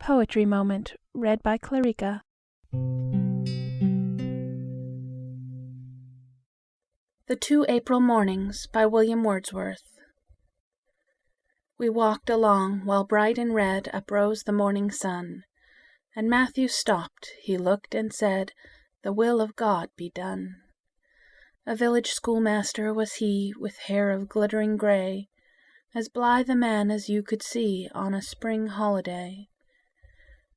Poetry Moment, read by Clarica. The 2 April Mornings by Wordsworth. We walked along, while bright and red uprose the morning sun, and Matthew stopped, he looked and said, "The will of God be done." A village schoolmaster was he, with hair of glittering gray, as blithe a man as you could see on a spring holiday.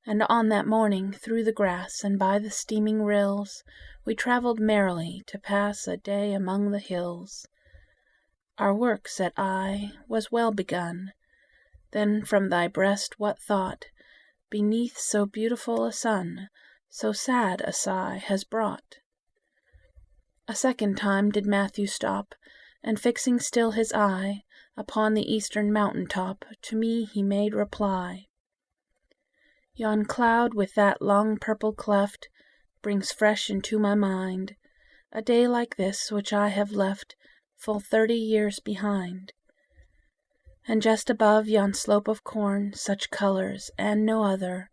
And on that morning, through the grass and by the steaming rills, we travelled merrily to pass a day among the hills. Our work, said I, was well begun. Then from thy breast what thought, beneath so beautiful a sun, so sad a sigh has brought? A second time did Matthew stop, and fixing still his eye upon the eastern mountain top, to me he made reply. Yon cloud with that long purple cleft brings fresh into my mind a day like this which I have left full 30 years behind. And just above yon slope of corn such colours, and no other,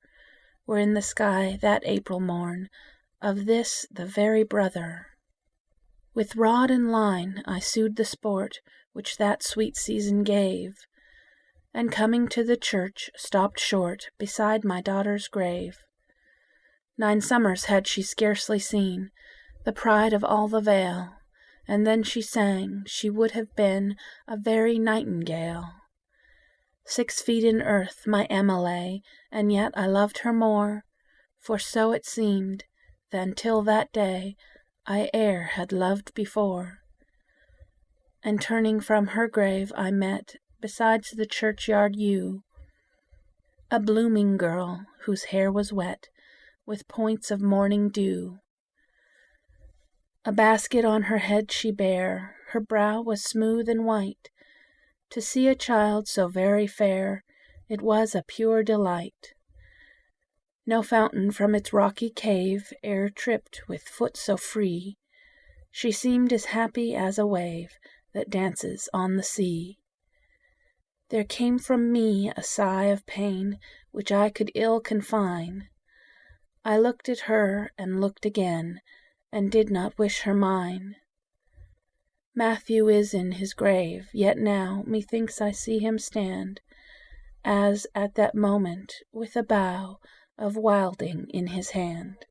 were in the sky that April morn, of this the very brother. With rod and line I sued the sport which that sweet season gave, and coming to the church stopped short beside my daughter's grave. 9 summers had she scarcely seen, the pride of all the vale, and then she sang, she would have been a very nightingale. 6 feet in earth my Emma lay, and yet I loved her more, for so it seemed, than till that day I e'er had loved before. And turning from her grave I met, besides the churchyard yew, a blooming girl whose hair was wet with points of morning dew. A basket on her head she bare, her brow was smooth and white. To see a child so very fair, it was a pure delight. No fountain from its rocky cave e'er tripped with foot so free. She seemed as happy as a wave that dances on the sea. There came from me a sigh of pain which I could ill confine. I looked at her and looked again, and did not wish her mine. Matthew is in his grave, yet now methinks I see him stand, as at that moment with a bough of wilding in his hand.